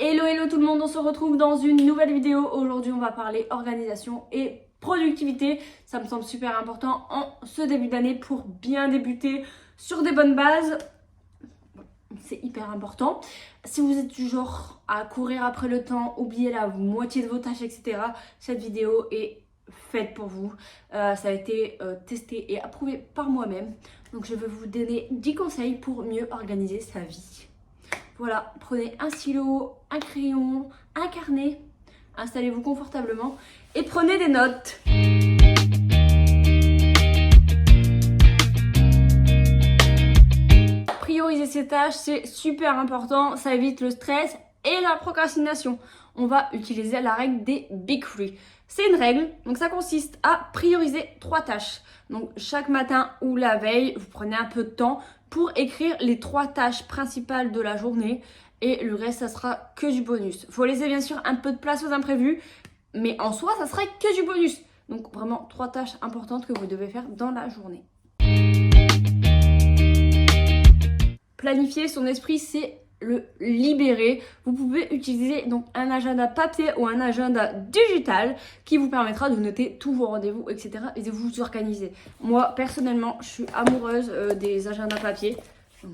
Hello hello tout le monde, on se retrouve dans une nouvelle vidéo. Aujourd'hui on va parler organisation et productivité. Ça me semble super important en ce début d'année pour bien débuter sur des bonnes bases. C'est hyper important. Si vous êtes du genre à courir après le temps, oublier la moitié de vos tâches, etc. Cette vidéo est faite pour vous. Ça a été testé et approuvé par moi-même. Donc je vais vous donner 10 conseils pour mieux organiser sa vie. Voilà, prenez un stylo, un crayon, un carnet, installez-vous confortablement et prenez des notes. Prioriser ses tâches, c'est super important, ça évite le stress et la procrastination. On va utiliser la règle des Big Three. C'est une règle, donc ça consiste à prioriser 3 tâches. Donc chaque matin ou la veille, vous prenez un peu de temps pour écrire les 3 tâches principales de la journée et le reste, ça sera que du bonus. Il faut laisser bien sûr un peu de place aux imprévus, mais en soi, ça sera que du bonus. Donc vraiment 3 tâches importantes que vous devez faire dans la journée. Planifier son esprit, c'est le libérer. Vous pouvez utiliser donc un agenda papier ou un agenda digital qui vous permettra de noter tous vos rendez-vous, etc. et de vous organiser. Moi, personnellement, je suis amoureuse des agendas papier.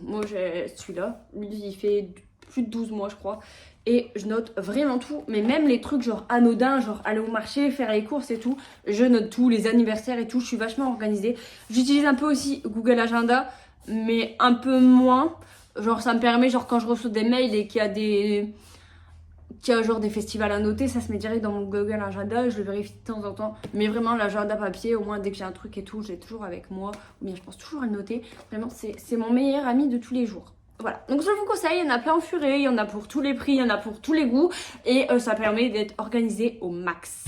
Moi, j'ai celui-là. Lui, il fait plus de 12 mois, je crois. Et je note vraiment tout. Mais même les trucs genre anodins, genre aller au marché, faire les courses et tout. Je note tout, les anniversaires et tout. Je suis vachement organisée. J'utilise un peu aussi Google Agenda, mais un peu moins. Genre ça me permet, genre quand je reçois des mails et qu'il y a genre des festivals à noter, ça se met direct dans mon Google Agenda et je le vérifie de temps en temps. Mais vraiment l'agenda papier, au moins dès que j'ai un truc et tout, je l'ai toujours avec moi. Ou bien je pense toujours à le noter. Vraiment c'est mon meilleur ami de tous les jours. Voilà, donc je vous conseille, il y en a plein en furet, il y en a pour tous les prix, il y en a pour tous les goûts. Et ça permet d'être organisé au max.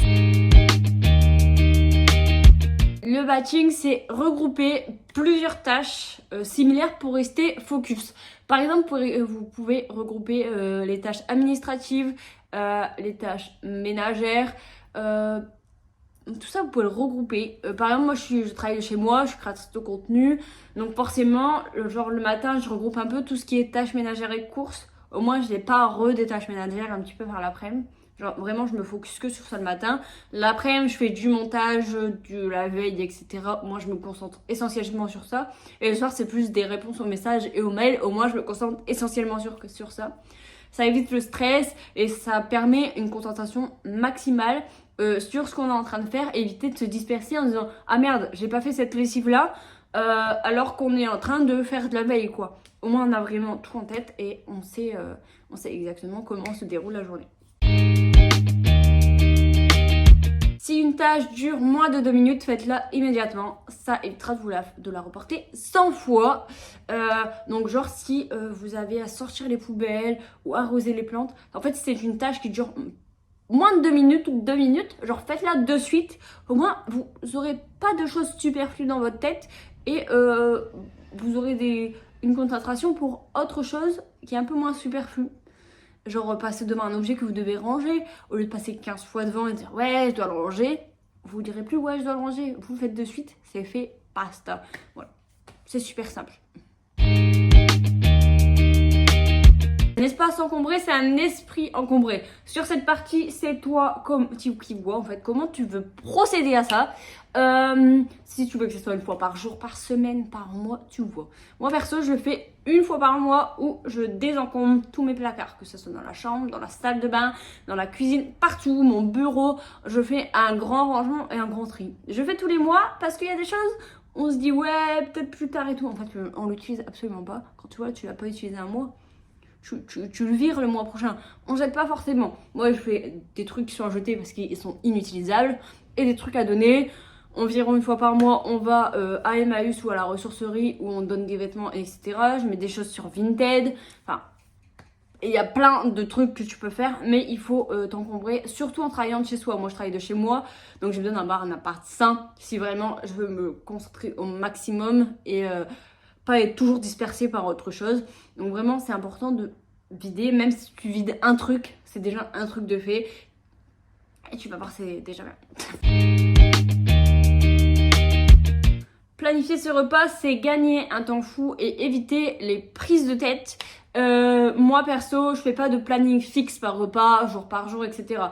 Le batching, c'est regrouper plusieurs tâches similaires pour rester focus. Par exemple, vous pouvez regrouper les tâches administratives, les tâches ménagères, tout ça vous pouvez le regrouper. Par exemple, moi je travaille de chez moi, je suis créatrice de contenu, donc forcément, genre le matin, je regroupe un peu tout ce qui est tâches ménagères et courses. Au moins, je n'ai pas des tâches ménagères un petit peu vers l'après-midi. Genre vraiment je me focus que sur ça le matin. L'après-midi je fais du montage, de la veille, etc. Moi je me concentre essentiellement sur ça. Et le soir c'est plus des réponses aux messages et aux mails. Au moins je me concentre essentiellement sur ça. Ça évite le stress et ça permet une concentration maximale sur ce qu'on est en train de faire. Éviter de se disperser en disant ah merde j'ai pas fait cette lessive là alors qu'on est en train de faire de la veille quoi. Au moins on a vraiment tout en tête et on sait exactement comment se déroule la journée. Si une tâche dure moins de 2 minutes, faites-la immédiatement. Ça évitera de la reporter 100 fois. Donc genre si vous avez à sortir les poubelles ou arroser les plantes, en fait si c'est une tâche qui dure moins de 2 minutes ou 2 minutes, genre faites-la de suite. Au moins vous n'aurez pas de choses superflues dans votre tête et vous aurez une concentration pour autre chose qui est un peu moins superflue. Genre passer devant un objet que vous devez ranger, au lieu de passer 15 fois devant et dire ouais je dois le ranger, vous direz plus ouais je dois le ranger, vous le faites de suite, c'est fait, basta. Voilà, c'est super simple. Un espace encombré, c'est un esprit encombré. Sur cette partie, c'est toi qui vois en fait comment tu veux procéder à ça. Si tu veux que ce soit une fois par jour, par semaine, par mois, tu vois. Moi perso, je le fais une fois par mois où je désencombre tous mes placards, que ce soit dans la chambre, dans la salle de bain, dans la cuisine, partout, mon bureau. Je fais un grand rangement et un grand tri. Je fais tous les mois parce qu'il y a des choses, on se dit ouais, peut-être plus tard et tout. En fait, on l'utilise absolument pas. Quand tu vois, tu l'as pas utilisé un mois. Tu le vires le mois prochain. On jette pas forcément. Moi, je fais des trucs qui sont à jeter parce qu'ils sont inutilisables et des trucs à donner. Environ une fois par mois, on va à Emmaüs ou à la ressourcerie où on donne des vêtements, etc. Je mets des choses sur Vinted. Enfin, il y a plein de trucs que tu peux faire, mais il faut t'encombrer, surtout en travaillant de chez soi. Moi, je travaille de chez moi, donc j'ai besoin d'avoir un appart sain si vraiment je veux me concentrer au maximum et pas être toujours dispersée par autre chose. Donc vraiment, c'est important de vider, même si tu vides un truc, c'est déjà un truc de fait. Et tu vas voir, c'est déjà bien. Planifier ce repas, c'est gagner un temps fou et éviter les prises de tête. Moi perso, je fais pas de planning fixe par repas, jour par jour, etc.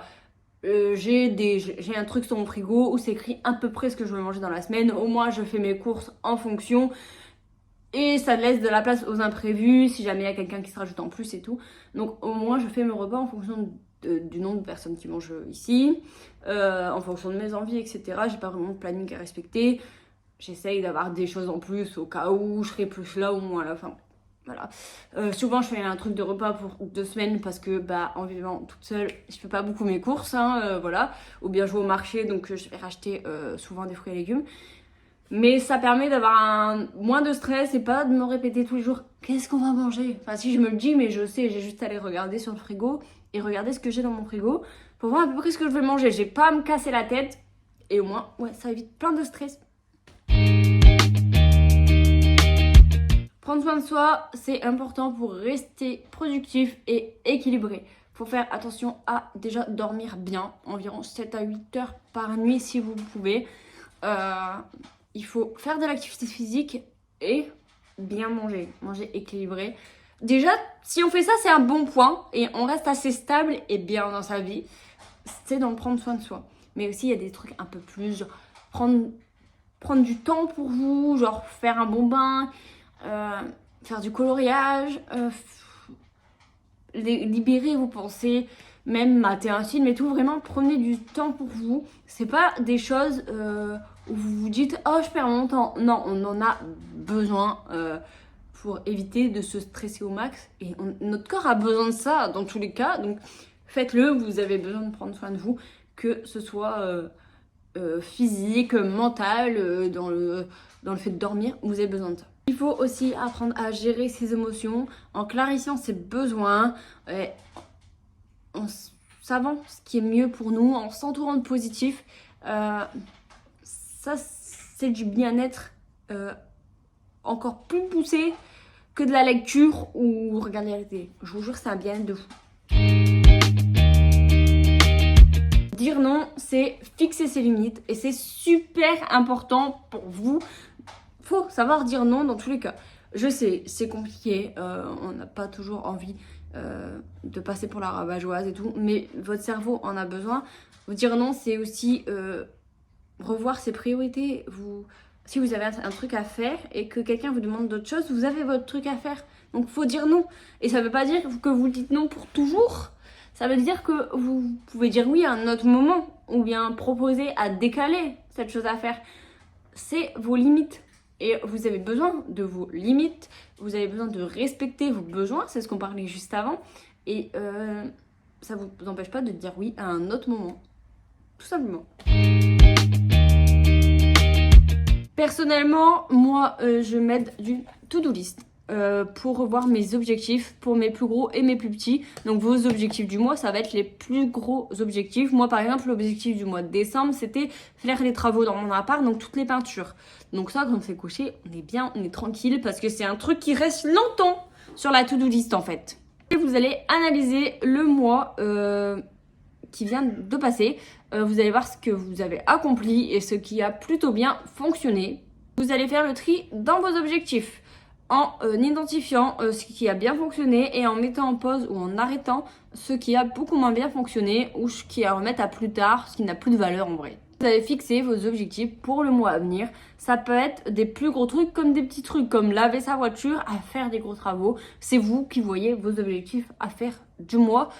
J'ai un truc sur mon frigo où c'est écrit à peu près ce que je veux manger dans la semaine. Au moins, je fais mes courses en fonction. Et ça laisse de la place aux imprévus, si jamais il y a quelqu'un qui se rajoute en plus et tout. Donc au moins, je fais mes repas en fonction du nombre de personnes qui mangent ici, en fonction de mes envies, etc. J'ai pas vraiment de planning à respecter. J'essaye d'avoir des choses en plus au cas où je serai plus là ou moins à la fin. Voilà. Souvent, je fais un truc de repas pour 2 semaines parce que, en vivant toute seule, je fais pas beaucoup mes courses, hein, voilà. Ou bien je vais au marché, donc je vais racheter souvent des fruits et légumes. Mais ça permet d'avoir moins de stress et pas de me répéter tous les jours qu'est-ce qu'on va manger. Enfin, si je me le dis, mais je sais, j'ai juste à aller regarder sur le frigo et regarder ce que j'ai dans mon frigo pour voir à peu près ce que je vais manger. J'ai pas à me casser la tête et au moins, ouais, ça évite plein de stress. Prendre soin de soi, c'est important pour rester productif et équilibré. Faut faire attention à déjà dormir bien, environ 7 à 8 heures par nuit si vous pouvez. Il faut faire de l'activité physique et bien manger, manger équilibré. Déjà, si on fait ça, c'est un bon point et on reste assez stable et bien dans sa vie. C'est d'en prendre soin de soi. Mais aussi, il y a des trucs un peu plus, genre prendre du temps pour vous, genre faire un bon bain, faire du coloriage, libérer vos pensées, même mater un film et tout. Vraiment, prenez du temps pour vous. C'est pas des choses où vous vous dites « Oh, je perds mon temps ». Non, on en a besoin pour éviter de se stresser au max. Et notre corps a besoin de ça dans tous les cas. Donc, faites-le. Vous avez besoin de prendre soin de vous, que ce soit physique, mental, dans le fait de dormir. Vous avez besoin de ça. Il faut aussi apprendre à gérer ses émotions en clarifiant ses besoins, en savant ce qui est mieux pour nous, en s'entourant de positifs. Ça, c'est du bien-être encore plus poussé que de la lecture ou regarder la télé. Je vous jure, c'est un bien-être de fou. Dire non, c'est fixer ses limites et c'est super important pour vous. Faut savoir dire non dans tous les cas. Je sais, c'est compliqué, on n'a pas toujours envie de passer pour la rabat-joie et tout, mais votre cerveau en a besoin. Dire non, c'est aussi revoir ses priorités. Si vous avez un truc à faire et que quelqu'un vous demande d'autre chose, vous avez votre truc à faire. Donc faut dire non. Et ça veut pas dire que vous dites non pour toujours. Ça veut dire que vous pouvez dire oui à un autre moment ou bien proposer à décaler cette chose à faire. C'est vos limites. Et vous avez besoin de vos limites, vous avez besoin de respecter vos besoins, c'est ce qu'on parlait juste avant. Et ça ne vous empêche pas de dire oui à un autre moment. Tout simplement. Personnellement, moi, je m'aide d'une to-do list pour revoir mes objectifs pour mes plus gros et mes plus petits. Donc vos objectifs du mois, ça va être les plus gros objectifs. Moi, par exemple, l'objectif du mois de décembre, c'était faire les travaux dans mon appart, donc toutes les peintures. Donc ça, quand on s'est couché, on est bien, on est tranquille parce que c'est un truc qui reste longtemps sur la to-do list en fait. Et vous allez analyser le mois qui vient de passer. Vous allez voir ce que vous avez accompli et ce qui a plutôt bien fonctionné. Vous allez faire le tri dans vos objectifs en identifiant ce qui a bien fonctionné et en mettant en pause ou en arrêtant ce qui a beaucoup moins bien fonctionné ou ce qui est à remettre à plus tard, ce qui n'a plus de valeur en vrai. Vous allez fixer vos objectifs pour le mois à venir. Ça peut être des plus gros trucs comme des petits trucs, comme laver sa voiture, à faire des gros travaux. C'est vous qui voyez vos objectifs à faire du mois.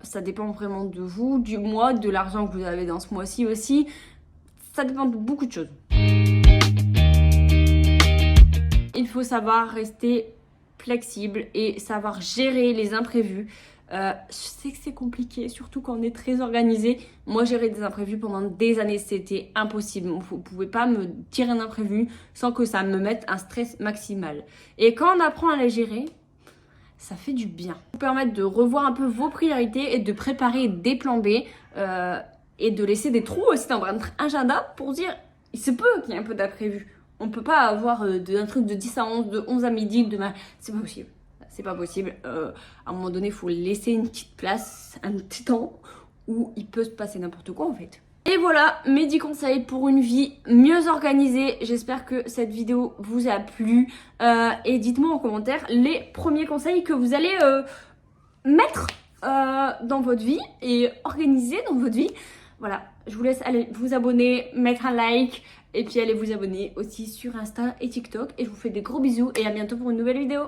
Ça dépend vraiment de vous, du mois, de l'argent que vous avez dans ce mois-ci aussi. Ça dépend de beaucoup de choses. Il faut savoir rester flexible et savoir gérer les imprévus. Je sais que c'est compliqué, surtout quand on est très organisé. Moi, gérer des imprévus pendant des années, c'était impossible. Vous ne pouvez pas me dire un imprévu sans que ça me mette un stress maximal. Et quand on apprend à les gérer, ça fait du bien. Ça vous permet de revoir un peu vos priorités et de préparer des plans B et de laisser des trous aussi dans votre agenda pour dire il se peut qu'il y ait un peu d'imprévu. On peut pas avoir un truc de 10 à 11, de 11 à midi, c'est pas possible. C'est pas possible. À un moment donné, il faut laisser une petite place, un petit temps où il peut se passer n'importe quoi en fait. Et voilà mes 10 conseils pour une vie mieux organisée. J'espère que cette vidéo vous a plu. Et dites-moi en commentaire les premiers conseils que vous allez mettre dans votre vie et organiser dans votre vie. Voilà, je vous laisse aller vous abonner, mettre un like et puis allez vous abonner aussi sur Insta et TikTok. Et je vous fais des gros bisous et à bientôt pour une nouvelle vidéo.